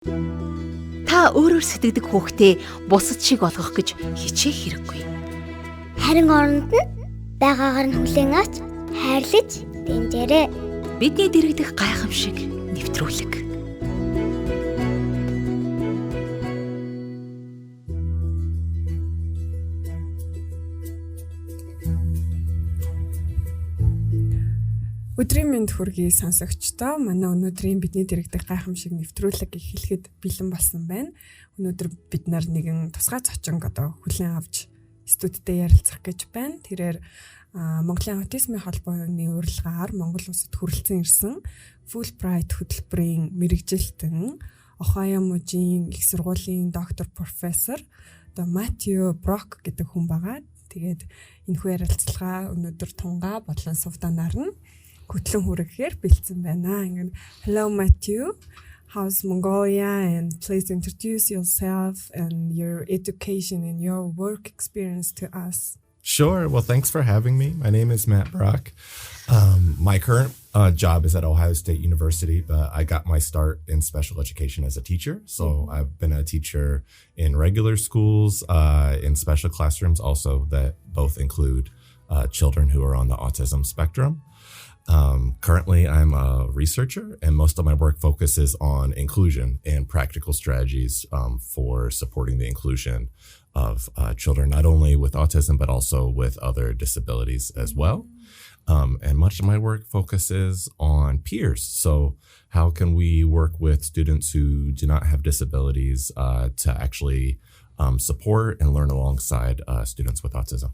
Та өөрөөр сэтгэдэг хүүхдээ бусад шиг болгох гэж хичээх хэрэггүй. Харин оронд нь байгаагаар нь хүлээн авч хайрлаж дэмжээрэй. Бидний дэргэдэх гайхамшиг нэвтрүүлэг. Өдрийн мэнд хүргэе сонсогчдоо. Манай өнөөдрийн бидний дэргэдэх гайхамшиг нэвтрүүлэг эхлэхэд бэлэн болсон байна. Өнөөдөр бид нар нэгэн тусгай зочин хүлээн авч студидтэй ярилцах гэж байна. Тэрээр Монголын аутизмын холбооны урилгаар Монгол улсад хүрэлцэн ирсэн Fulbright хөтөлбөрийн мэрэгжилтэн Ohio мужийн их сургуулийн доктор профессор Мизу гэдэг хүн байгаа. Тэгээд энэхүү ярилцлага өнөөдөр Тунгаа болон Сувдаанаар нь хөтлөн хүргэхээр бэлдсэн байна. Ингээд hello Matthew, how's Mongolia, and please introduce yourself and your education and your work experience to us. Sure. Well, thanks for having me. My name is Matt Brock. My current job is at Ohio State University, but I got my start in special education as a teacher. So I've been a teacher in regular schools, in special classrooms also that both include children who are on the autism spectrum. Currently, I'm a researcher, and most of my work focuses on inclusion and practical strategies for supporting the inclusion of children, not only with autism, but also with other disabilities as well. And much of my work focuses on peers. So how can we work with students who do not have disabilities to actually support and learn alongside students with autism?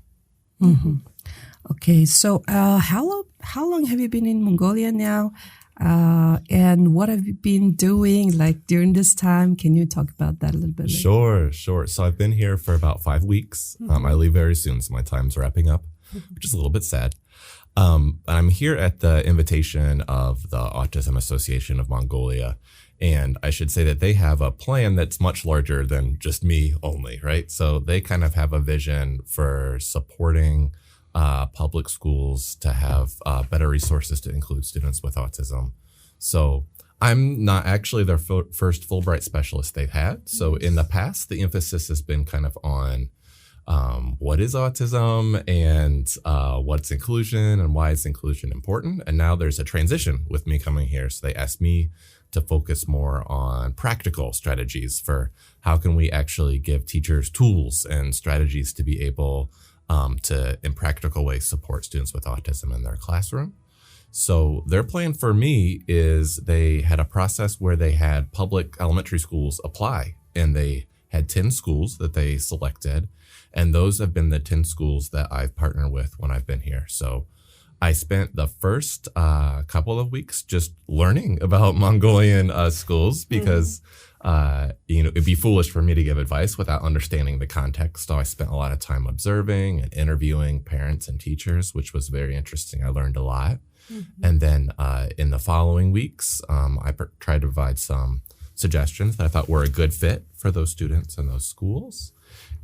Mm-hmm. Okay, so how long have you been in Mongolia now? And what have you been doing like during this time? Can you talk about that a little bit? Sure. So I've been here for about 5 weeks. I leave very soon, so my time's wrapping up, which is a little bit sad. I'm here at the invitation of the Autism Association of Mongolia. And I should say that they have a plan that's much larger than just me only, right? So they kind of have a vision for supporting public schools to have better resources to include students with autism. So I'm not actually their first Fulbright specialist they've had. So in the past, the emphasis has been kind of on what is autism and what's inclusion and why is inclusion important. And now there's a transition with me coming here. So they asked me to focus more on practical strategies for how can we actually give teachers tools and strategies to be able to, in practical ways, support students with autism in their classroom. So their plan for me is they had a process where they had public elementary schools apply, and they had 10 schools that they selected, and those have been the 10 schools that I've partnered with when I've been here. So I spent the first couple of weeks just learning about Mongolian schools because it'd be foolish for me to give advice without understanding the context. So I spent a lot of time observing and interviewing parents and teachers, which was very interesting. I learned a lot. And then in the following weeks, I tried to provide some suggestions that I thought were a good fit for those students and those schools.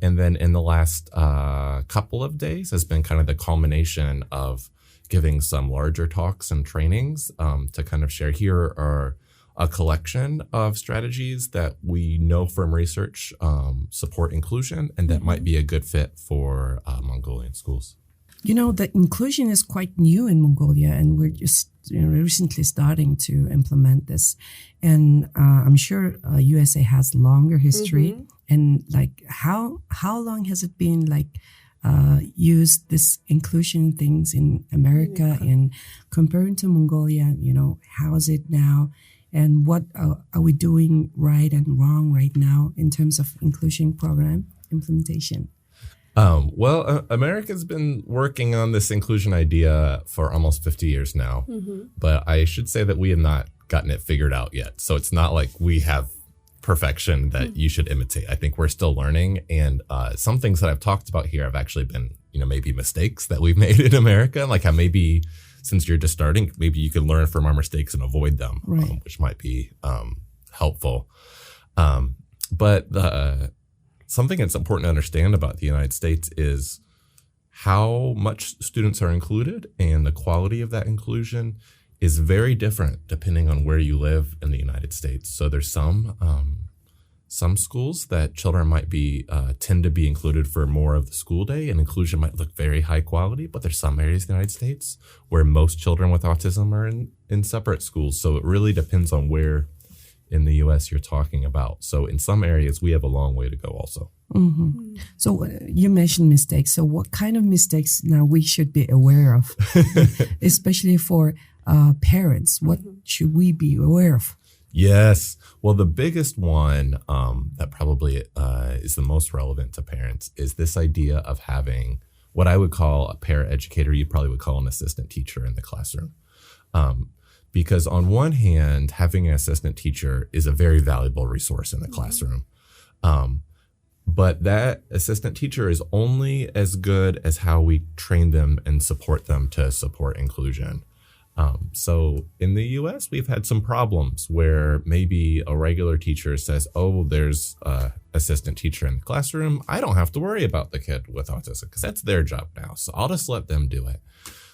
And then in the last couple of days has been kind of the culmination of giving some larger talks and trainings to kind of share. Here are a collection of strategies that we know from research support inclusion and that might be a good fit for Mongolian schools. You know, the inclusion is quite new in Mongolia, and we're just recently starting to implement this. And I'm sure USA has longer history. And like, how long has it been like used this inclusion things in America, and comparing to Mongolia, how is it now? And what are we doing right and wrong right now in terms of inclusion program implementation? Well, America's been working on this inclusion idea for almost 50 years now, but I should say that we have not gotten it figured out yet. So it's not like we have perfection that you should imitate. I think we're still learning, and some things that I've talked about here have actually been, maybe mistakes that we've made in America, like how maybe since you're just starting, maybe you can learn from our mistakes and avoid them, right. Which might be helpful. But something that's important to understand about the United States is how much students are included and the quality of that inclusion is very different depending on where you live in the United States. So there's some schools that children might be tend to be included for more of the school day, and inclusion might look very high quality, but there's some areas in the United States where most children with autism are in separate schools. So it really depends on where in the US you're talking about. So in some areas we have a long way to go also. Mm-hmm. So you mentioned mistakes. So what kind of mistakes now we should be aware of, especially for parents? What should we be aware of? Yes. Well, the biggest one that probably is the most relevant to parents is this idea of having what I would call a paraeducator. You probably would call an assistant teacher in the classroom. Because on one hand, having an assistant teacher is a very valuable resource in the classroom. But that assistant teacher is only as good as how we train them and support them to support inclusion. So in the US, we've had some problems where maybe a regular teacher says, oh, there's an assistant teacher in the classroom. I don't have to worry about the kid with autism because that's their job now. So I'll just let them do it.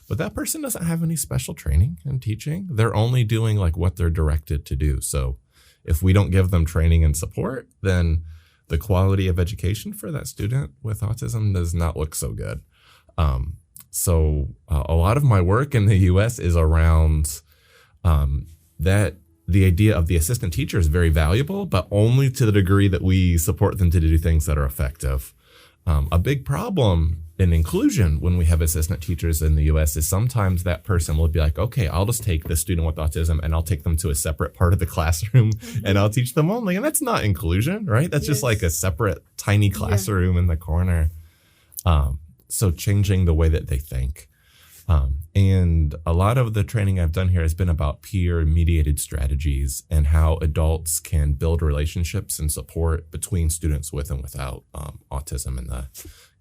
But that person doesn't have any special training in teaching. They're only doing like what they're directed to do. So if we don't give them training and support, then the quality of education for that student with autism does not look so good. So a lot of my work in the US is around that the idea of the assistant teacher is very valuable, but only to the degree that we support them to do things that are effective. A big problem in inclusion when we have assistant teachers in the US is sometimes that person will be like, okay, I'll just take this student with autism and I'll take them to a separate part of the classroom and I'll teach them only. And that's not inclusion, right? That's just like a separate tiny classroom in the corner. So changing the way that they think. And a lot of the training I've done here has been about peer-mediated strategies and how adults can build relationships and support between students with and without autism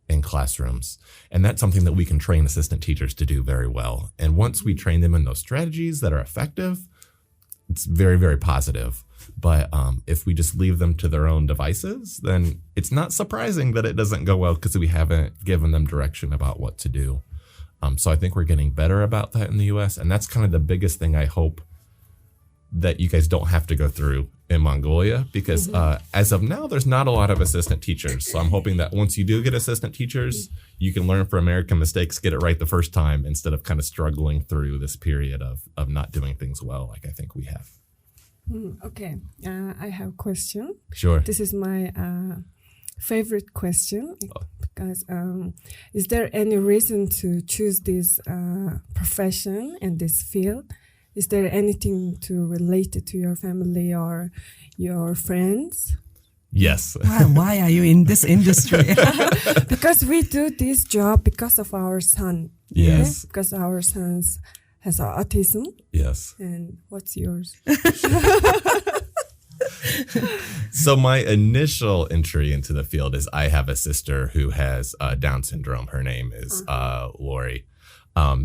in classrooms. And that's something that we can train assistant teachers to do very well. And once we train them in those strategies that are effective, it's very, very positive. But if we just leave them to their own devices, then it's not surprising that it doesn't go well because we haven't given them direction about what to do. So I think we're getting better about that in the US. And that's kind of the biggest thing I hope that you guys don't have to go through in Mongolia, because as of now, there's not a lot of assistant teachers. So I'm hoping that once you do get assistant teachers, you can learn from American mistakes, get it right the first time, instead of kind of struggling through this period of not doing things well, like I think we have. Okay, I have a question. Sure. This is my favorite question because is there any reason to choose this profession and this field? Is there anything to relate it to your family or your friends? Yes. Why are you in this industry? Because we do this job because of our son. Yes. Okay? Because our son has autism. Yes. And what's yours? So my initial entry into the field is I have a sister who has Down syndrome. Her name is Lori.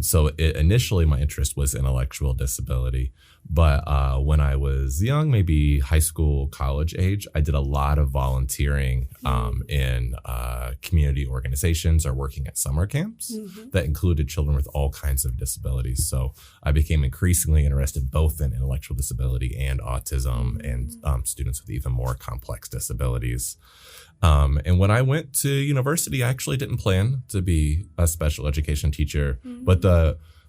So initially my interest was intellectual disability. But when I was young, maybe high school, college age, I did a lot of volunteering in community organizations or working at summer camps that included children with all kinds of disabilities. So I became increasingly interested both in intellectual disability and autism and students with even more complex disabilities. And when I went to university, I actually didn't plan to be a special education teacher, but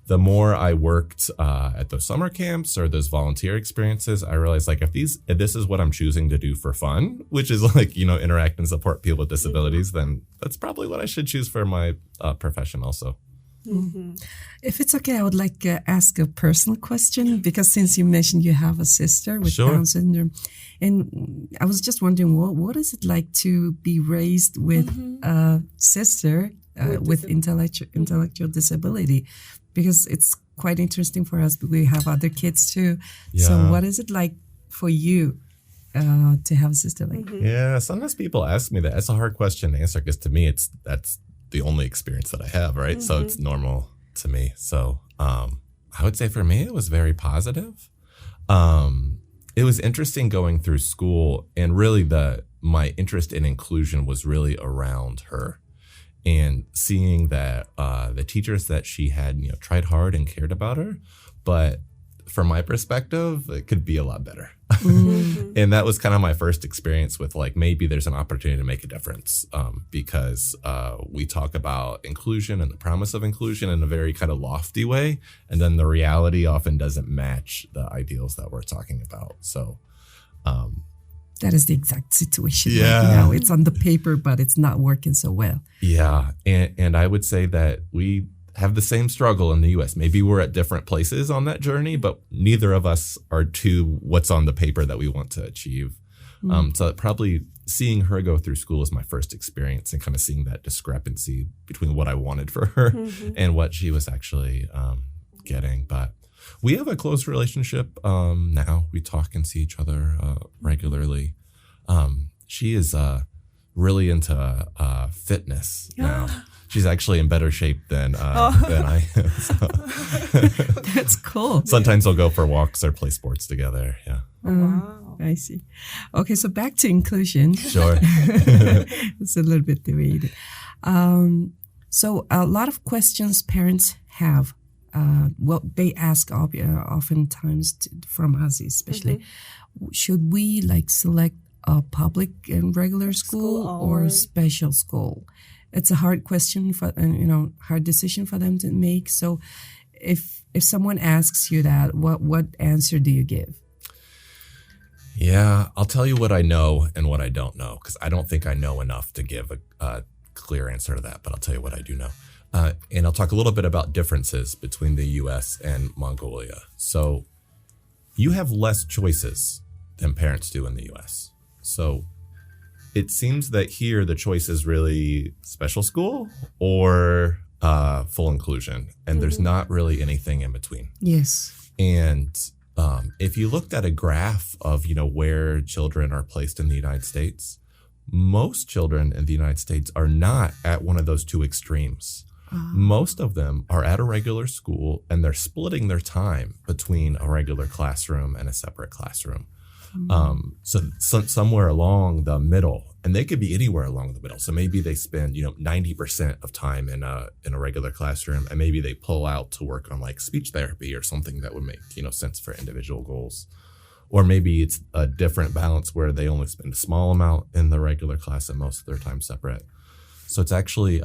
the more I worked at those summer camps or those volunteer experiences, I realized like if this is what I'm choosing to do for fun, which is like, interact and support people with disabilities, then that's probably what I should choose for my profession also. If it's okay, I would like to ask a personal question, because since you mentioned you have a sister with Down syndrome, and I was just wondering, what is it like to be raised with a sister with intellectual disability? Because it's quite interesting for us. We have other kids too. Yeah. So what is it like for you to have a sister like? Yeah, sometimes people ask me that. It's a hard question to answer because to me, that's the only experience that I have, right? So it's normal to me. So I would say for me, it was very positive. It was interesting going through school, and really my interest in inclusion was really around her. And seeing that the teachers that she had, tried hard and cared about her, but from my perspective, it could be a lot better. And that was kind of my first experience with like, maybe there's an opportunity to make a difference, because we talk about inclusion and the promise of inclusion in a very kind of lofty way. And then the reality often doesn't match the ideals that we're talking about. So that is the exact situation Yeah. right now. It's on the paper, but it's not working so well. yeah. And I would say that we have the same struggle in the U.S. Maybe we're at different places on that journey, but neither of us are to what's on the paper that we want to achieve. So probably seeing her go through school is my first experience and kind of seeing that discrepancy between what I wanted for her and what she was actually getting. But we have a close relationship now. We talk and see each other regularly. She is really into fitness now. She's actually in better shape than I am. So. That's cool. Sometimes we'll go for walks or play sports together. Yeah. Wow. I see. Okay, so back to inclusion. Sure. It's a little bit debated. So a lot of questions parents have. They ask oftentimes from us especially, should we like select a public and regular school or special school? It's a hard question hard decision for them to make. So if someone asks you that, what answer do you give? Yeah, I'll tell you what I know and what I don't know, because I don't think I know enough to give a clear answer to that, but I'll tell you what I do know. And I'll talk a little bit about differences between the U.S. and Mongolia. So you have less choices than parents do in the U.S. So it seems that here the choice is really special school or full inclusion, and there's not really anything in between. Yes. And if you looked at a graph of, where children are placed in the United States, most children in the United States are not at one of those two extremes. Most of them are at a regular school, and they're splitting their time between a regular classroom and a separate classroom. So somewhere along the middle, and they could be anywhere along the middle. So maybe they spend 90% of time in a regular classroom, and maybe they pull out to work on like speech therapy or something that would make sense for individual goals. Or maybe it's a different balance where they only spend a small amount in the regular class and most of their time separate. So it's actually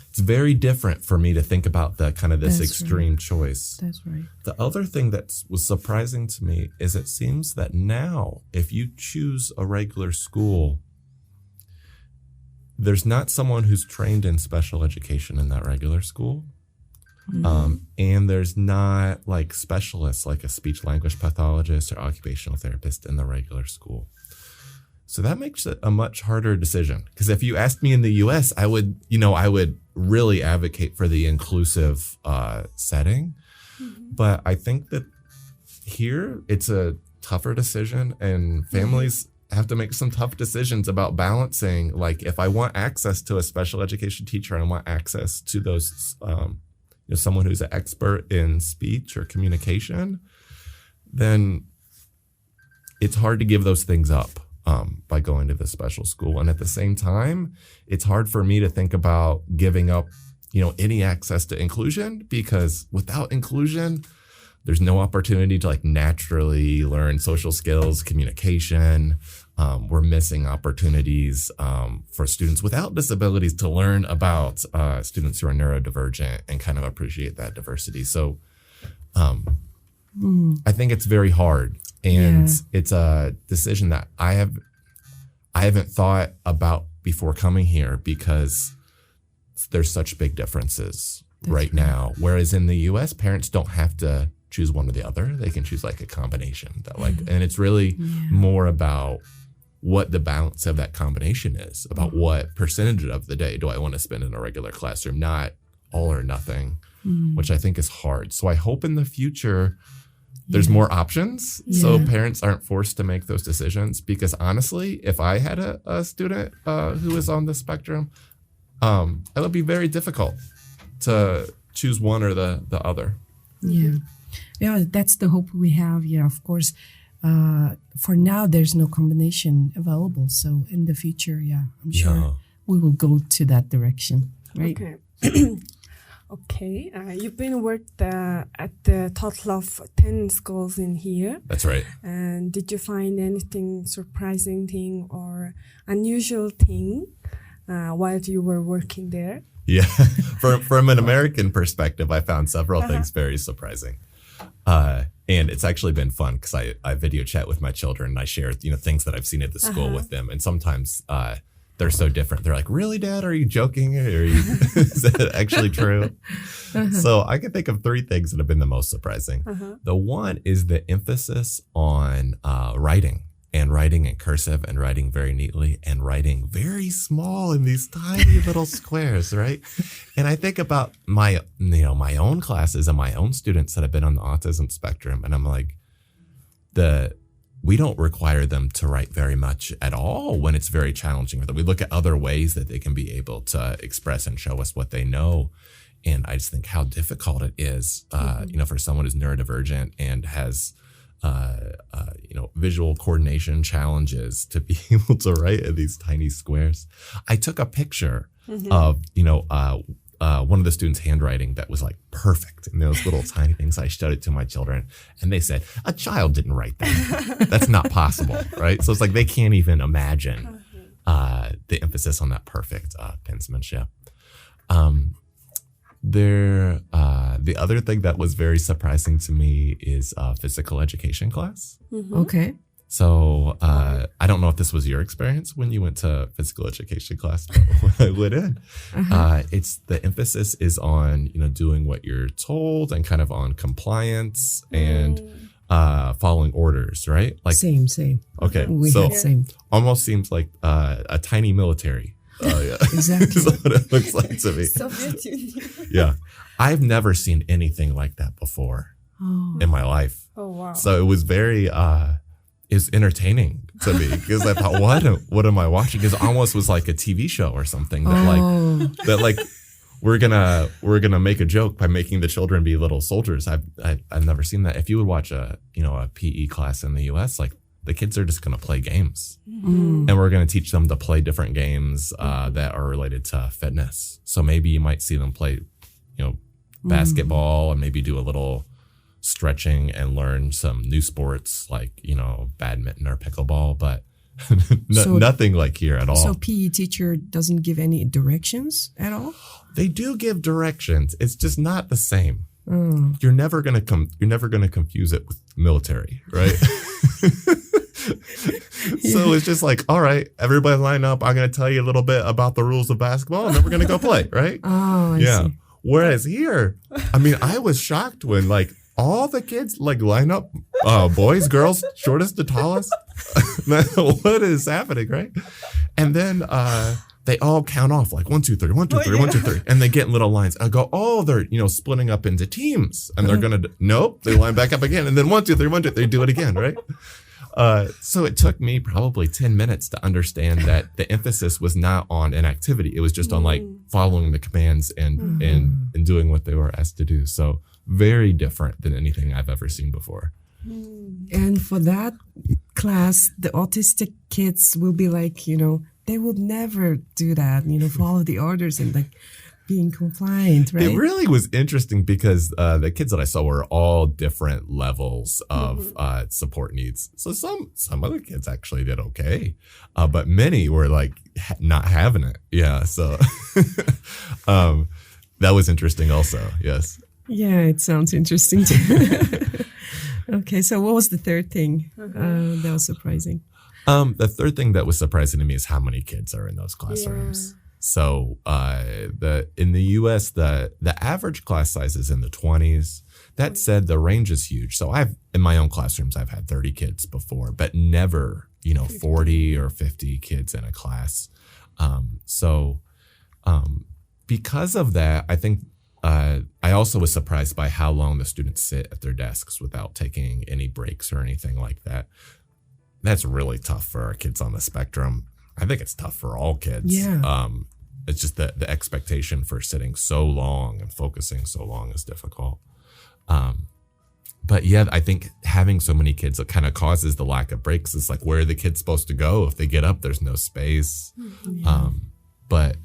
it's very different for me to think about the kind of this That's extreme right. choice. That's right. The other thing that was surprising to me is it seems that now if you choose a regular school, there's not someone who's trained in special education in that regular school. And there's not like specialists like a speech language pathologist or occupational therapist in the regular school. So that makes it a much harder decision. Because if you asked me in the US, I would really advocate for the inclusive setting. But I think that here it's a tougher decision, and families have to make some tough decisions about balancing. Like if I want access to a special education teacher, I want access to those, someone who's an expert in speech or communication, then it's hard to give those things up by going to the special school. And at the same time, it's hard for me to think about giving up, any access to inclusion, because without inclusion, there's no opportunity to like naturally learn social skills, communication. We're missing opportunities for students without disabilities to learn about students who are neurodivergent and kind of appreciate that diversity. So I think it's very hard, and it's a decision that I haven't thought about before coming here, because there's such big differences right now. Whereas in the US, parents don't have to choose one or the other. They can choose like a combination that and it's really more about what the balance of that combination is, about what percentage of the day do I want to spend in a regular classroom, not all or nothing, which I think is hard. So I hope in the future there's more options so parents aren't forced to make those decisions. Because honestly, if I had a student who is on the spectrum, it would be very difficult to choose one or the other. Yeah, that's the hope we have. Yeah, of course. For now, there's no combination available. So in the future, I'm sure we will go to that direction. Right? Okay. Okay. You've been worked at the total of 10 schools in here. That's right. And did you find anything surprising thing or unusual thing while you were working there? Yeah. From an American perspective, I found several things very surprising. And it's actually been fun because I video chat with my children and I share, things that I've seen at the school with them. And sometimes they're so different. They're like, really, Dad? Are you joking? Is that actually true? So I can think of 3 things that have been the most surprising. The one is the emphasis on writing in cursive and writing very neatly and writing very small in these tiny little squares, right? And I think about my own classes and my own students that have been on the autism spectrum. And I'm like, we don't require them to write very much at all when it's very challenging for them. We look at other ways that they can be able to express and show us what they know. And I just think how difficult it is, for someone who's neurodivergent and has, visual coordination challenges to be able to write in these tiny squares. I took a picture of, one of the students' handwriting that was like perfect in those little tiny things. I showed it to my children and they said, a child didn't write that. That's not possible, right? So it's like they can't even imagine the emphasis on that perfect penmanship. The other thing that was very surprising to me is physical education class. Okay. So I don't know if this was your experience when you went to physical education class, but when I went in, it's the emphasis is on, doing what you're told and kind of on compliance and following orders, right? Like Same. Okay. We so had same. almost seems like a tiny military. Oh yeah. Exactly. That's what it looks like to me. Soviet Union. Yeah. I've never seen anything like that before in my life. Oh, wow. So it was very, it's entertaining to me because I thought, what am I watching? Because it almost was like a TV show or something that we're gonna make a joke by making the children be little soldiers. I've never seen that. If you would watch a PE class in the US, like the kids are just gonna play games, and we're gonna teach them to play different games that are related to fitness. So maybe you might see them play, basketball and maybe do a little stretching and learn some new sports like, badminton or pickleball, but nothing like here at all. So PE teacher doesn't give any directions at all? They do give directions. It's just not the same. You're never gonna confuse it with military, right? So it's just like, all right, everybody line up. I'm gonna tell you a little bit about the rules of basketball, and then we're gonna go play, right? Oh, I see. Whereas here, I was shocked when all the kids line up, boys, girls, shortest to tallest. What is happening, right? And then they all count off 1, 2, 3, 1, 2, 3, 1, 2, 3, and they get in little lines. I go, they're splitting up into teams, and they're gonna nope. They line back up again, and then 1, 2, 3, 1, 2, they do it again, right? So it took me probably 10 minutes to understand that the emphasis was not on an activity; it was just on following the commands and doing what they were asked to do. So very different than anything I've ever seen before. And for that class, the autistic kids will be they would never do that, follow the orders and being compliant, right? It really was interesting because the kids that I saw were all different levels of support needs. So some other kids actually did okay, but many were not having it. Yeah, so that was interesting also, yes. Yeah, it sounds interesting too. Okay, so what was the third thing that was surprising? The third thing that was surprising to me is how many kids are in those classrooms. Yeah. So in the US, the average class size is in the 20s. That said, the range is huge. So in my own classrooms, I've had 30 kids before, but never, 40 or 50 kids in a class. Because of that, I think I also was surprised by how long the students sit at their desks without taking any breaks or anything like that. That's really tough for our kids on the spectrum. I think it's tough for all kids. Yeah. It's just the expectation for sitting so long and focusing so long is difficult. But yeah, I think having so many kids, it kind of causes the lack of breaks. It's like, where are the kids supposed to go? If they get up, there's no space. But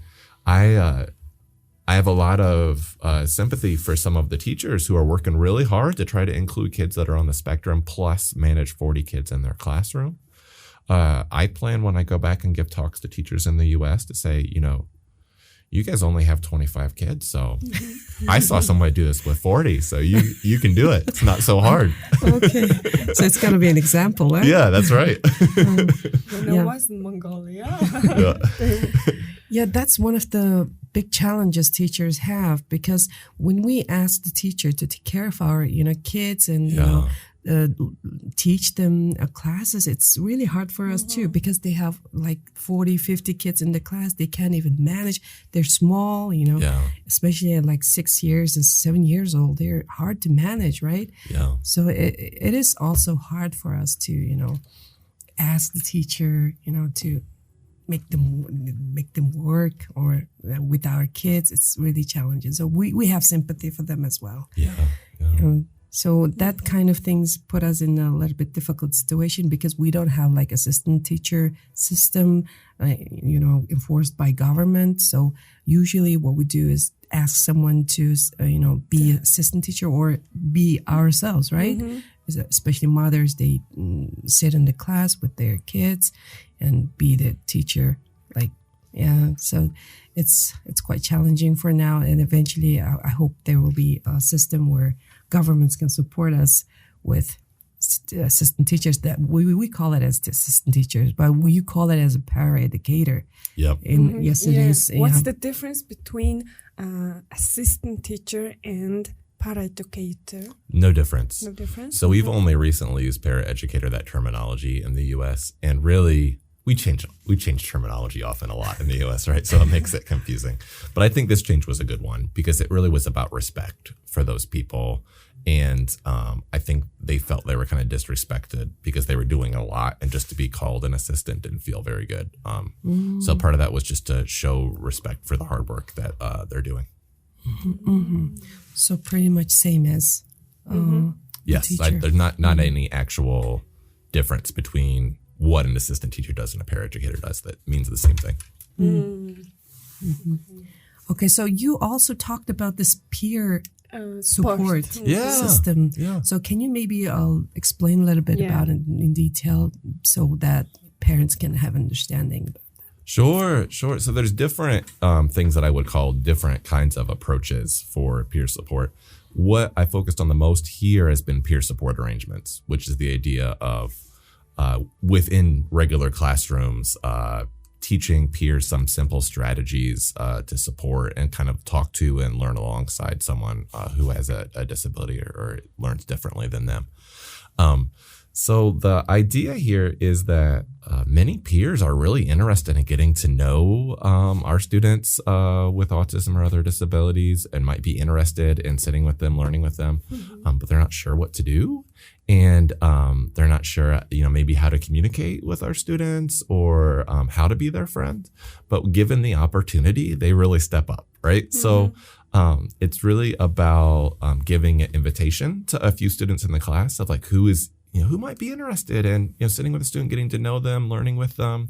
I have a lot of sympathy for some of the teachers who are working really hard to try to include kids that are on the spectrum, plus manage 40 kids in their classroom. I plan when I go back and give talks to teachers in the U.S. to say, you guys only have 25 kids, so I saw somebody do this with 40, so you can do it. It's not so hard. Okay. So it's going to be an example, right? Yeah, that's right. When I was in Mongolia. Yeah, that's one of the big challenges teachers have, because when we ask the teacher to take care of our, kids and, teach them classes, it's really hard for us too, because they have like 40, 50 kids in the class. They can't even manage. They're small, especially at like 6 years and 7 years old. They're hard to manage, right? Yeah. So it is also hard for us to, ask the teacher, to make them work or with our kids. It's really challenging. So we have sympathy for them as well. Yeah. So that kind of things put us in a little bit difficult situation, because we don't have like assistant teacher system, enforced by government. So usually what we do is ask someone to, be assistant teacher or be ourselves, right? Mm-hmm. Especially mothers, they sit in the class with their kids and be the teacher. So it's quite challenging for now. And eventually I hope there will be a system where governments can support us with assistant teachers. That we call it as assistant teachers, but you call it as a paraeducator. Yep. Yes, it is. What's the difference between assistant teacher and paraeducator? No difference. No difference. So we've only recently used paraeducator, that terminology, in the U.S. And really, we change terminology often a lot in the U.S., right? So it makes it confusing. But I think this change was a good one, because it really was about respect for those people. And I think they felt they were kind of disrespected because they were doing a lot, and just to be called an assistant didn't feel very good. So part of that was just to show respect for the hard work that they're doing. Mm-hmm. So pretty much same as yes, there's not any actual difference between what an assistant teacher does and a paraeducator does. That means the same thing. Mm-hmm. Okay, so you also talked about this peer support system. Yeah. So can you maybe explain a little bit about it in detail so that parents can have understanding? Sure. So there's different things that I would call different kinds of approaches for peer support. What I focused on the most here has been peer support arrangements, which is the idea of within regular classrooms, teaching peers some simple strategies to support and kind of talk to and learn alongside someone who has a disability or learns differently than them. So the idea here is that many peers are really interested in getting to know our students with autism or other disabilities, and might be interested in sitting with them, learning with them, but they're not sure what to do. And they're not sure, maybe how to communicate with our students or how to be their friend. But given the opportunity, they really step up, right? So it's really about giving an invitation to a few students in the class of like who might be interested in sitting with a student, getting to know them, learning with them.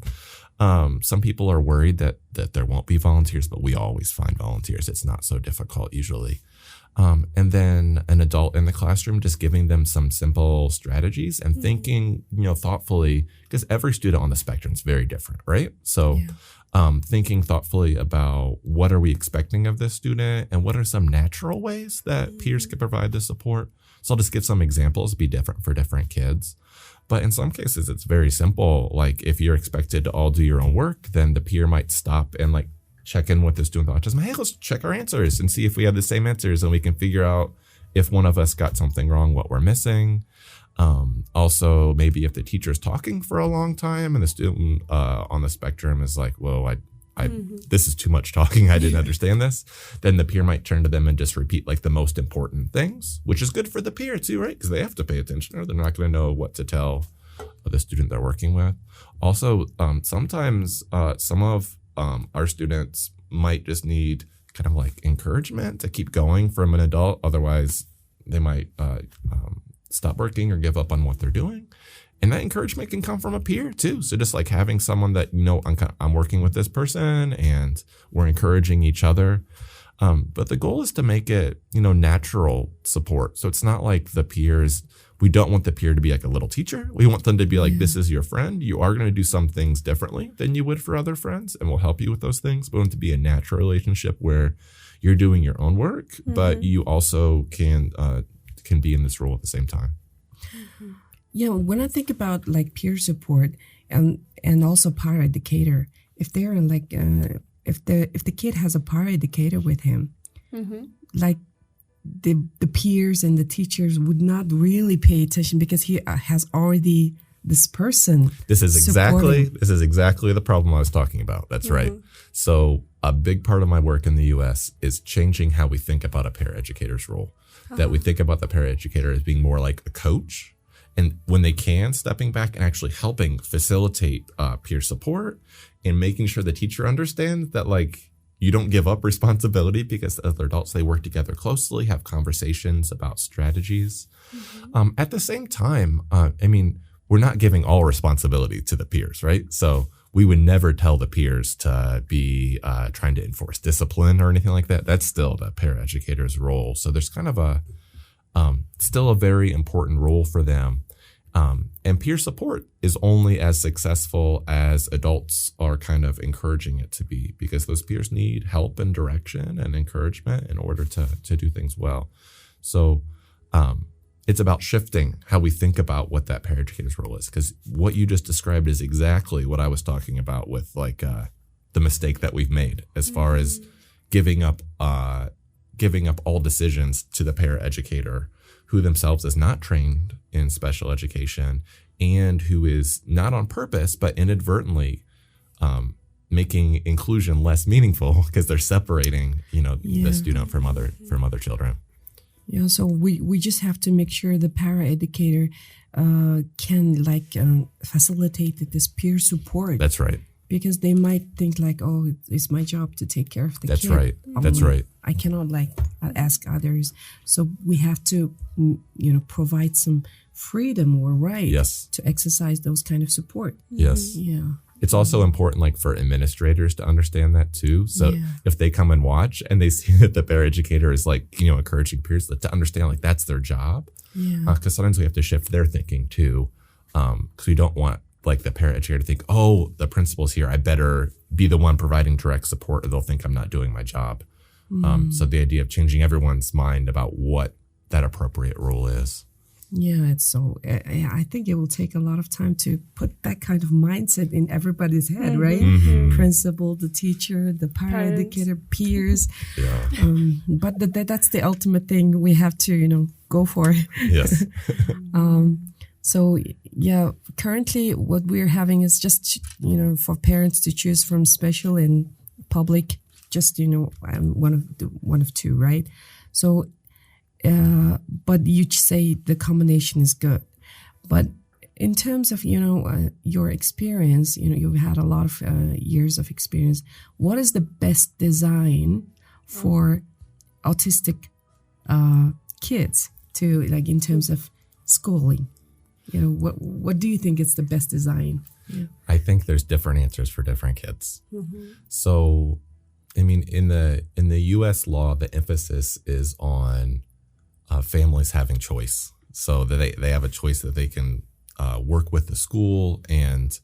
Some people are worried that there won't be volunteers, but we always find volunteers. It's not so difficult usually. And then an adult in the classroom, just giving them some simple strategies and thinking, thoughtfully, because every student on the spectrum is very different, right? So thinking thoughtfully about what are we expecting of this student and what are some natural ways that peers can provide the support. So I'll just give some examples, be different for different kids. But in some cases, it's very simple. Like if you're expected to all do your own work, then the peer might stop and check in with the student with autism. Hey, let's check our answers and see if we have the same answers, and we can figure out if one of us got something wrong, what we're missing. Also, maybe if the teacher's talking for a long time and the student on the spectrum is like, whoa, this is too much talking, I didn't understand this, then the peer might turn to them and just repeat the most important things, which is good for the peer too, right? Because they have to pay attention or they're not going to know what to tell the student they're working with. Also, sometimes some of our students might just need kind of encouragement to keep going from an adult. Otherwise, they might stop working or give up on what they're doing. And that encouragement can come from a peer too. So just having someone that, I'm working with this person and we're encouraging each other. But the goal is to make it, natural support. So it's not like the peers, we don't want the peer to be like a little teacher. We want them to be like, this is your friend. You are going to do some things differently than you would for other friends, and we'll help you with those things. But we want it to be a natural relationship where you're doing your own work, but you also can be in this role at the same time. Yeah, when I think about like peer support and also para educator, if they're like if the kid has a para educator with him, like the peers and the teachers would not really pay attention because he has already this person. This is exactly the problem I was talking about. That's right. So a big part of my work in the U.S. is changing how we think about a paraeducator's role. That we think about the paraeducator as being more like a coach. And when they can, stepping back and actually helping facilitate peer support and making sure the teacher understands that, like, you don't give up responsibility because other adults, they work together closely, have conversations about strategies. At the same time, we're not giving all responsibility to the peers, right? So we would never tell the peers to be trying to enforce discipline or anything like that. That's still the paraeducator's role. So there's kind of still a very important role for them. And peer support is only as successful as adults are kind of encouraging it to be, because those peers need help and direction and encouragement in order to do things well. So it's about shifting how we think about what that paraeducator's role is, because what you just described is exactly what I was talking about with the mistake that we've made as far as giving up all decisions to the paraeducator, who themselves is not trained in special education and who is not on purpose but inadvertently making inclusion less meaningful because they're separating the student from other children. Yeah, so we just have to make sure the paraeducator can facilitate this peer support. That's right. Because they might think like, oh, it's my job to take care of the kid. That's right. That's right. I cannot ask others. So we have to, provide some freedom or right to exercise those kind of support. Yes. Yeah. It's also important for administrators to understand that too. So if they come and watch and they see that the paraeducator is encouraging peers to understand that's their job. Yeah. Because sometimes we have to shift their thinking too. Because we don't want the paraeducator to think, oh, the principal's here, I better be the one providing direct support or they'll think I'm not doing my job. So the idea of changing everyone's mind about what that appropriate role is. Yeah, I think it will take a lot of time to put that kind of mindset in everybody's head, right? Principal, the teacher, the paraeducator, peers. Yeah. But that's the ultimate thing we have to, go for. Yes. So, currently what we're having is just, for parents to choose from special and public, just, one of two, right? So, but you say the combination is good. But in terms of, your experience, you've had a lot of years of experience. What is the best design for autistic kids to, in terms of schooling? What do you think is the best design? Yeah. I think there's different answers for different kids. So, in the U.S. law, the emphasis is on families having choice. So that they have a choice that they can work with the school and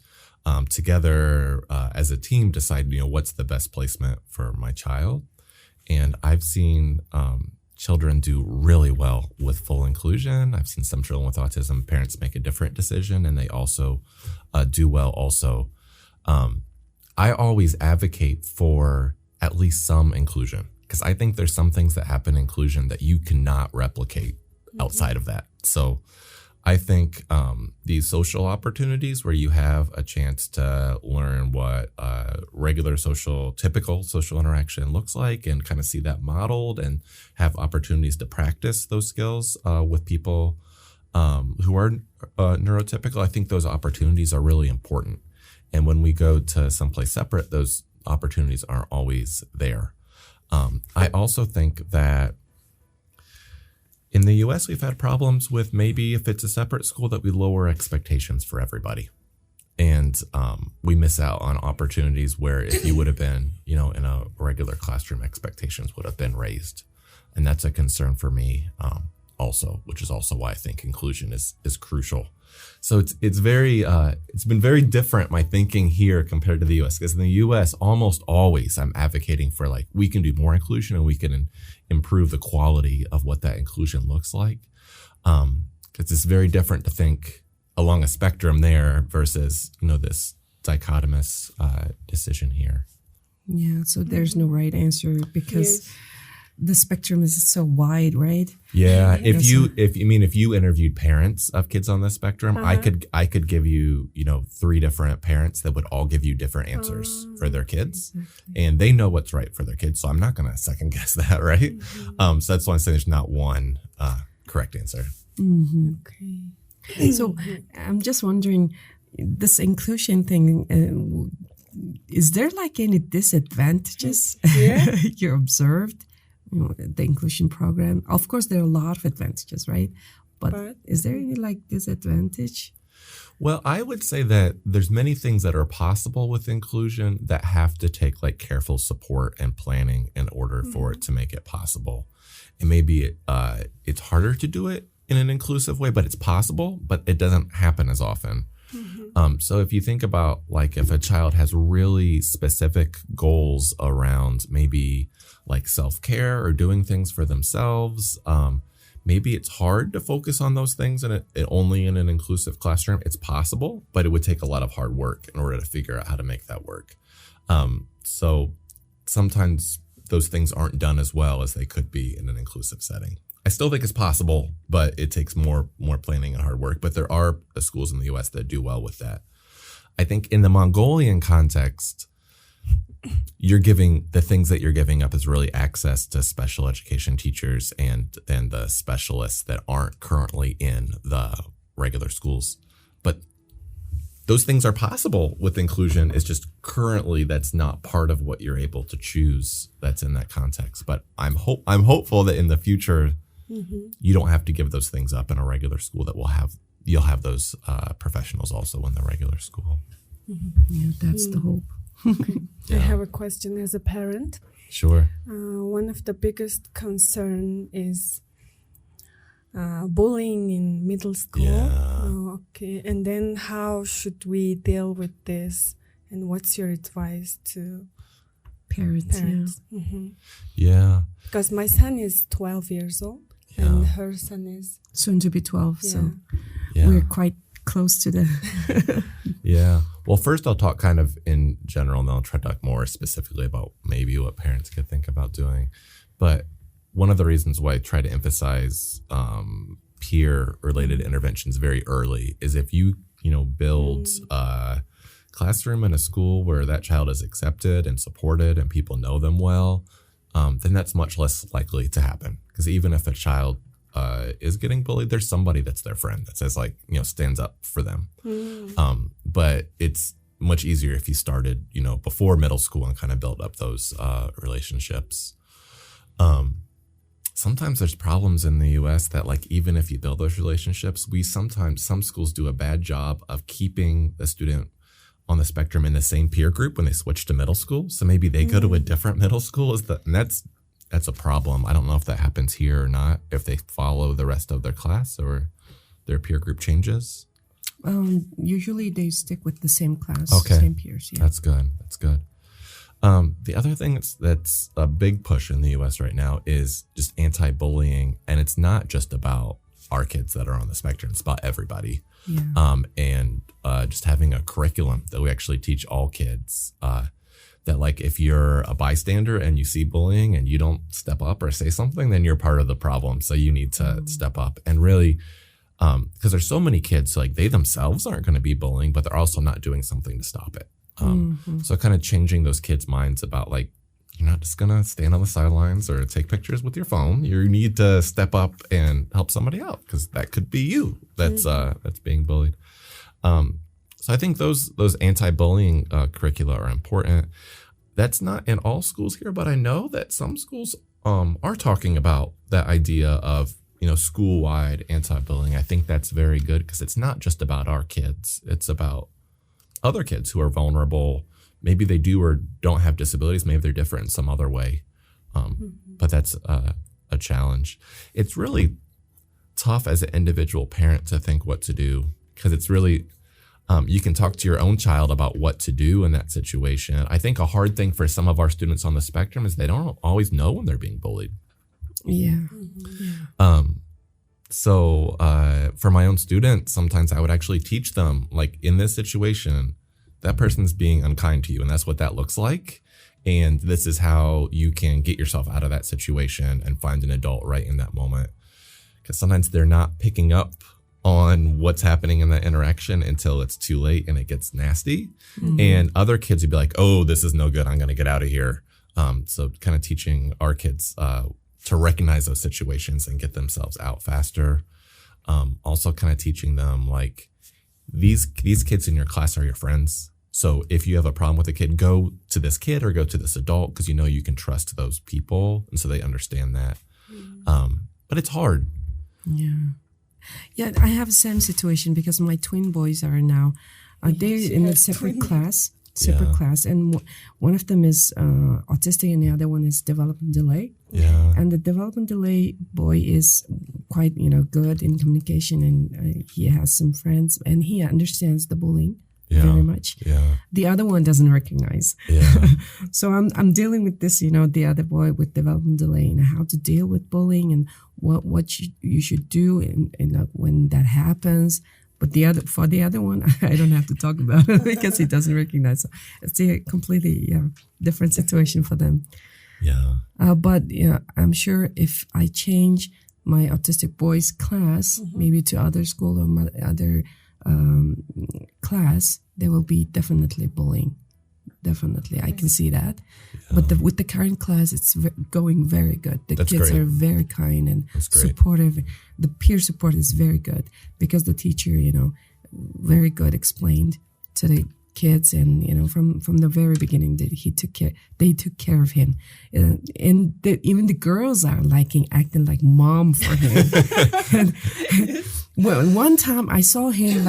together as a team decide, what's the best placement for my child. And I've seen children do really well with full inclusion. I've seen some children with autism, parents make a different decision, and they also do well also. I always advocate for at least some inclusion, because I think there's some things that happen in inclusion that you cannot replicate outside of that. So I think these social opportunities where you have a chance to learn what regular typical social interaction looks like and kind of see that modeled and have opportunities to practice those skills with people who are neurotypical, I think those opportunities are really important. And when we go to someplace separate, those opportunities aren't always there. I also think that in the U.S., we've had problems with maybe if it's a separate school that we lower expectations for everybody. And we miss out on opportunities where if you would have been, you know, in a regular classroom, expectations would have been raised. And that's a concern for me also, which is also why I think inclusion is crucial. So it's been very different, my thinking here compared to the U.S. Because in the U.S., almost always I'm advocating for like, we can do more inclusion and we can improve the quality of what that inclusion looks like. Because it's very different to think along a spectrum there versus, you know, this dichotomous decision here. Yeah, so there's no right answer because the spectrum is so wide, right? Yeah, if you interviewed parents of kids on the spectrum, I could give you, you know, 3 different parents that would all give you different answers for their kids, and they know what's right for their kids. So I'm not going to second guess that, right? So that's why I'm saying there's not one correct answer. Mm-hmm. Okay. So I'm just wondering, this inclusion thing, is there like any disadvantages you observed? You know, the inclusion program. Of course, there are a lot of advantages, right? But is there any like disadvantage? Well, I would say that there's many things that are possible with inclusion that have to take like careful support and planning in order for it to make it possible. And maybe it's harder to do it in an inclusive way, but it's possible, but it doesn't happen as often. So if you think about like if a child has really specific goals around maybe like self-care or doing things for themselves, maybe it's hard to focus on those things and it only in an inclusive classroom. It's possible, but it would take a lot of hard work in order to figure out how to make that work. So sometimes those things aren't done as well as they could be in an inclusive setting. I still think it's possible, but it takes more planning and hard work. But there are schools in the U.S. that do well with that. I think in the Mongolian context, you're giving the things that you're giving up is really access to special education teachers and the specialists that aren't currently in the regular schools. But those things are possible with inclusion. It's just currently that's not part of what you're able to choose that's in that context. But I'm hopeful that in the future, you don't have to give those things up in a regular school, that you'll have those professionals also in the regular school. Yeah, that's the hope. I have a question as a parent. Sure. One of the biggest concern is bullying in middle school. Yeah. Okay. And then how should we deal with this? And what's your advice to parents? Yeah. Because my son is 12 years old and her son is soon to be 12. So Yeah. we're quite close to the... Yeah. Well, first I'll talk kind of in general, and then I'll try to talk more specifically about maybe what parents could think about doing. But one of the reasons why I try to emphasize peer-related interventions very early is if you build a classroom in a school where that child is accepted and supported and people know them well, then that's much less likely to happen. Because even if a child is getting bullied, there's somebody that's their friend that says stands up for them. But it's much easier if you started, before middle school and kind of build up those relationships. Sometimes there's problems in the U.S. that even if you build those relationships, some schools do a bad job of keeping the student on the spectrum in the same peer group when they switch to middle school. So maybe they go to a different middle school, and that's a problem. I don't know if that happens here or not, if they follow the rest of their class or their peer group changes. Usually they stick with the same class, same peers. Yeah. That's good. The other thing that's a big push in the U.S. right now is just anti-bullying, and it's not just about our kids that are on the spectrum. It's about everybody. Yeah. And just having a curriculum that we actually teach all kids that if you're a bystander and you see bullying and you don't step up or say something, then you're part of the problem. So you need to step up and really, because there's so many kids, they themselves aren't going to be bullying, but they're also not doing something to stop it. So kind of changing those kids' minds about you're not just going to stand on the sidelines or take pictures with your phone. You need to step up and help somebody out, because that could be you that's being bullied. So I think those anti-bullying curricula are important. That's not in all schools here, but I know that some schools are talking about that idea of school-wide anti-bullying. I think that's very good, because it's not just about our kids. It's about other kids who are vulnerable. Maybe they do or don't have disabilities. Maybe they're different in some other way. But that's a challenge. It's really tough as an individual parent to think what to do, because it's really, you can talk to your own child about what to do in that situation. I think a hard thing for some of our students on the spectrum is they don't always know when they're being bullied. Yeah. So for my own students, sometimes I would actually teach them, like, in this situation, that person's being unkind to you, and that's what that looks like. And this is how you can get yourself out of that situation and find an adult right in that moment. Because sometimes they're not picking up on what's happening in that interaction until it's too late and it gets nasty. And other kids would be like, oh, this is no good. I'm going to get out of here. So kind of teaching our kids to recognize those situations and get themselves out faster. Also kind of teaching them, like, these kids in your class are your friends. So if you have a problem with a kid, go to this kid or go to this adult, because you know you can trust those people. And so they understand that. But it's hard. Yeah. Yeah, I have the same situation because my twin boys are now, they're in a separate class. And one of them is autistic and the other one is development delay. Yeah. And the development delay boy is quite, good in communication, and he has some friends and he understands the bullying very much. Yeah. The other one doesn't recognize. Yeah. So I'm dealing with this, the other boy with development delay, and how to deal with bullying and what you should do and when that happens. But for the other one, I don't have to talk about it because he doesn't recognize. So it's a completely different situation for them. Yeah. But I'm sure if I change my autistic boys class, maybe to other school or my other class, there will be definitely bullying. Definitely, I can see that. Yeah. But with the current class, it's going very good. That's kids great. Are very kind and supportive. The peer support is very good because the teacher, very good explained to the kids, and from the very beginning that they took care of him, and even the girls are acting like mom for him. Well, one time I saw him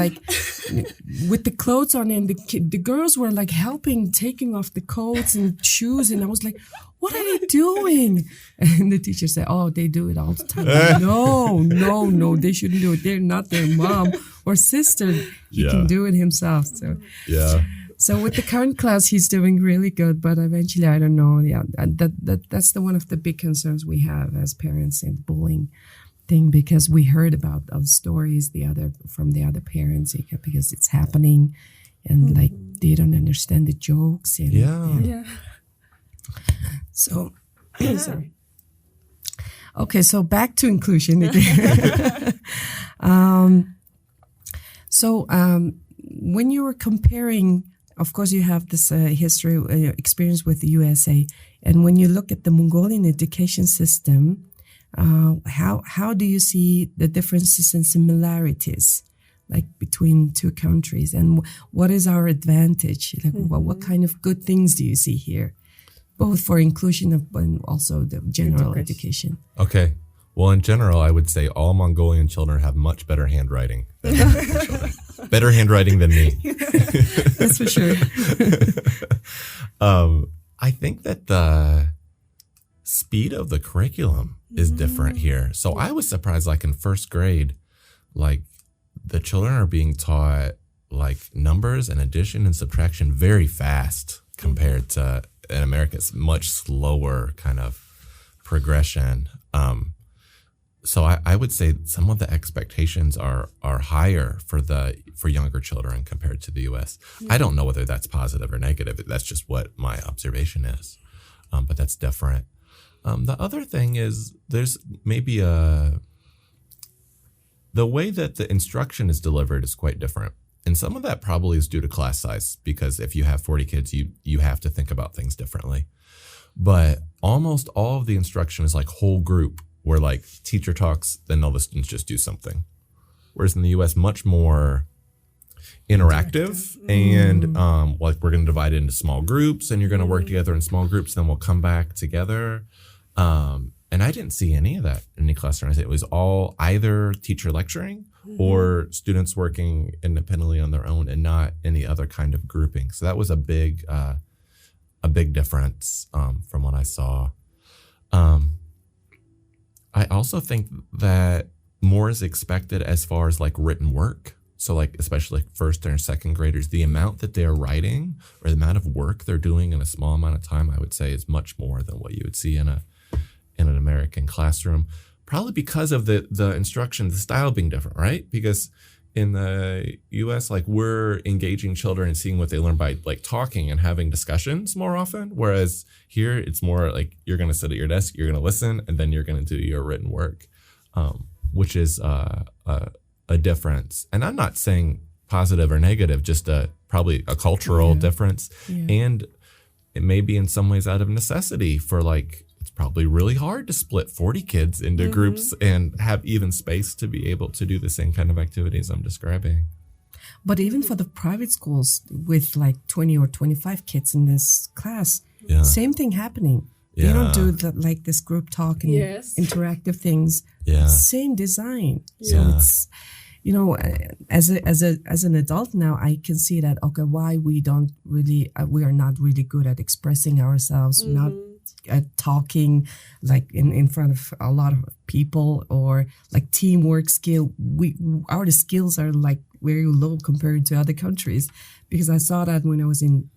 with the clothes on, and the girls were helping taking off the coats and shoes, and I was like, what are they doing? And the teacher said, oh, they do it all the time. No, they shouldn't do it. They're not their mom or sister. He can do it himself. So yeah. So with the current class, he's doing really good, but eventually, I don't know. Yeah, that's one of the big concerns we have as parents in bullying thing, because we heard about other stories from the other parents, because it's happening, and they don't understand the jokes. And, yeah. So, sorry. Okay, so back to inclusion again. When you were comparing, of course, you have this history experience with the USA, and when you look at the Mongolian education system, how do you see the differences and similarities between two countries, and what is our advantage? What kind of good things do you see here, both for inclusion and also the general education? Okay. Well, in general, I would say all Mongolian children have much better handwriting than American children. Better handwriting than me. That's for sure. I think that the speed of the curriculum is different here. So I was surprised, in first grade, the children are being taught numbers and addition and subtraction very fast compared to in America. It's much slower kind of progression. So I would say some of the expectations are higher for younger children compared to the U.S. I don't know whether that's positive or negative. That's just what my observation is. But that's different. The other thing is there's maybe the way that the instruction is delivered is quite different. And some of that probably is due to class size, because if you have 40 kids, you have to think about things differently. But almost all of the instruction is whole group, where teacher talks, then all the students just do something. Whereas in the U.S., much more interactive. And we're going to divide it into small groups, and you're going to work together in small groups, then we'll come back together. And I didn't see any of that in any classroom. It was all either teacher lecturing or students working independently on their own and not any other kind of grouping. So that was a big difference from what I saw. I also think that more is expected as far as like written work. So like, especially like first or second graders, the amount that they're writing or the amount of work they're doing in a small amount of time, I would say is much more than what you would see in an American classroom. Probably because of the instruction, the style being different, right? Because in the US, like we're engaging children and seeing what they learn by like talking and having discussions more often. Whereas here it's more like you're going to sit at your desk, you're going to listen, and then you're going to do your written work, which is a difference. And I'm not saying positive or negative, just probably a cultural difference. Yeah. And it may be in some ways out of necessity for like, it's probably really hard to split 40 kids into groups and have even space to be able to do the same kind of activities I'm describing. But even for the private schools with like 20 or 25 kids in this class, same thing happening. Yeah. They don't do like this group talk and interactive things. Yeah. Same design. So it's, you know, as an adult now, I can see that, okay, why we are not really good at expressing ourselves, not talking like in front of a lot of people, or like teamwork skill. Our skills are like very low compared to other countries, because I saw that when I was in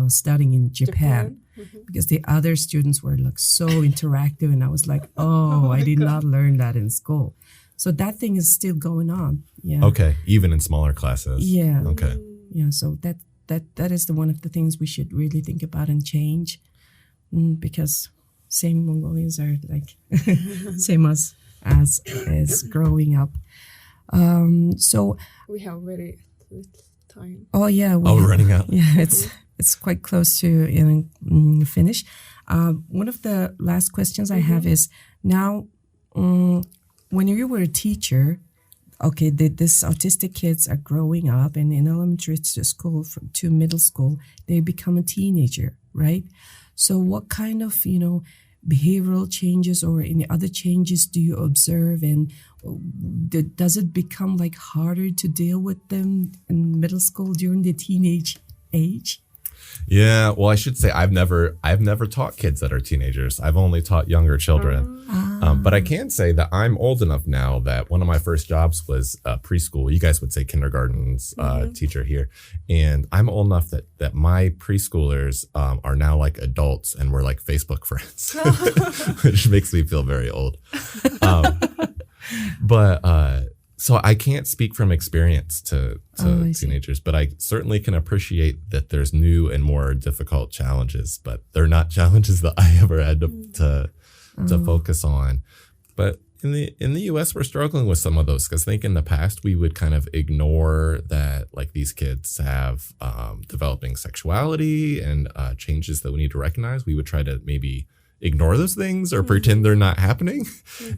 studying in Japan. Because the other students were like so interactive, and I was like, I did not learn that in school. So that thing is still going on. Yeah. Okay. Even in smaller classes. Yeah. Okay. Yeah. So that is one of the things we should really think about and change, because same Mongolians are like same as growing up. So we have very little time. Oh yeah. We're running out. Yeah. It's quite close to finish. One of the last questions I have is now, when you were a teacher, okay, these autistic kids are growing up, and in elementary school to middle school, they become a teenager, right? So what kind of, behavioral changes or any other changes do you observe? And does it become like harder to deal with them in middle school during the teenage age? Yeah, well, I should say I've never taught kids that are teenagers. I've only taught younger children. But I can say that I'm old enough now that one of my first jobs was preschool. You guys would say kindergarten's teacher here. And I'm old enough that my preschoolers are now like adults, and we're like Facebook friends, which makes me feel very old. So I can't speak from experience to teenagers, but I certainly can appreciate that there's new and more difficult challenges, but they're not challenges that I ever had to focus on. But in the US, we're struggling with some of those, because I think in the past we would kind of ignore that, like, these kids have developing sexuality and changes that we need to recognize. We would try to maybe ignore those things or pretend they're not happening,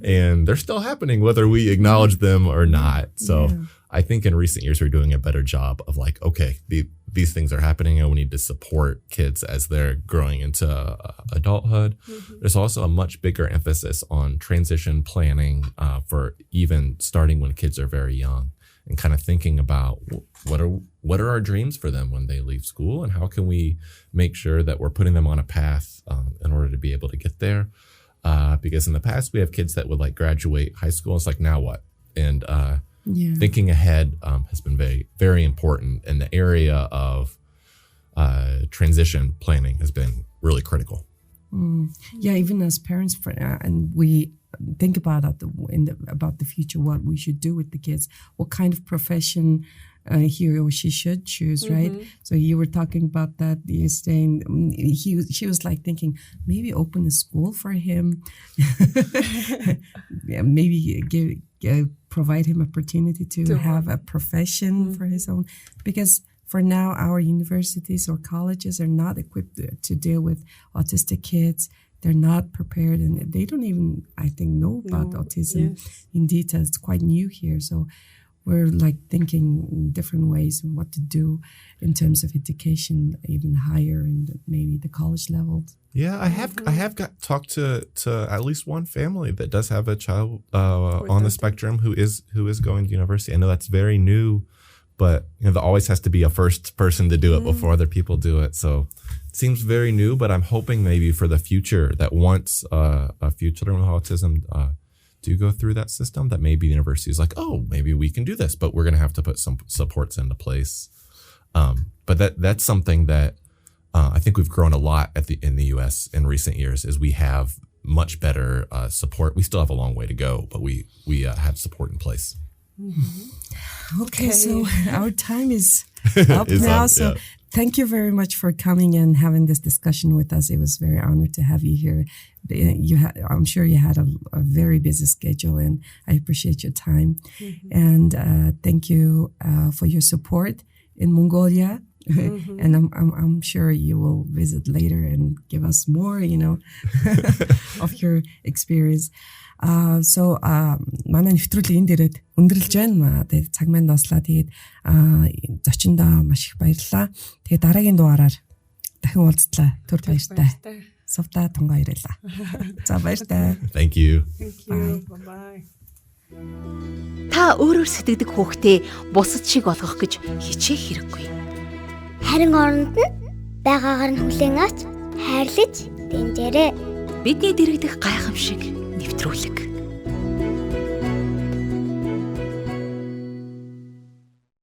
and they're still happening whether we acknowledge them or not. So I think in recent years we're doing a better job of like, okay, these things are happening, and we need to support kids as they're growing into adulthood. There's also a much bigger emphasis on transition planning for even starting when kids are very young, and kind of thinking about what are our dreams for them when they leave school, and how can we make sure that we're putting them on a path in order to be able to get there. Because in the past we have kids that would like graduate high school. It's like, now what? And thinking ahead has been very, very important. And the area of transition planning has been really critical. Yeah, even as parents, and we think about about the future, what we should do with the kids, what kind of profession he or she should choose, right? So you were talking about that. You're saying she was like thinking maybe open a school for him, maybe provide him opportunity to have a profession for his own, because for now our universities or colleges are not equipped to deal with autistic kids. They're not prepared, and they don't even, I think, know about autism in detail. It's quite new here. So we're like thinking in different ways of what to do in terms of education, even higher in maybe the college level. Yeah, I have got talked to at least one family that does have a child on the spectrum who is going to university. I know that's very new, but there always has to be a first person to do it before other people do it. So it seems very new, but I'm hoping maybe for the future that once a few children with autism do go through that system, that maybe the university is like, oh, maybe we can do this, but we're going to have to put some supports into place. But that's something that I think we've grown a lot in the U.S. in recent years. Is we have much better support. We still have a long way to go, but we have support in place. Okay, so our time is up now. So thank you very much for coming and having this discussion with us. It was very honored to have you here. I'm sure you had a very busy schedule, and I appreciate your time. And thank you for your support in Mongolia. And I'm sure you will visit later and give us more, of your experience. So манай нэвтрүүлэг энэ дээрээ өндөрлж байна. Тэгээд цаг маань дуслаа. Тэгээд зочиндоо маш их баярлалаа. Тэгээд дараагийн дугаараар дахин уулзлаа. Түр баяртай. Сувдаа Тунгаа ирээлээ. За баяртай. Thank you. Bye. Та өөрөөр сэтгэдэг хүүхдээ бусад шиг болгох гэж хичээх хэрэггүй. Харин оронд нь байгаагаар нь хүлээн авч хайрлаж дэмжээрэй. Бидний дэргэдэх гайхамшиг нэвтрүүлэг.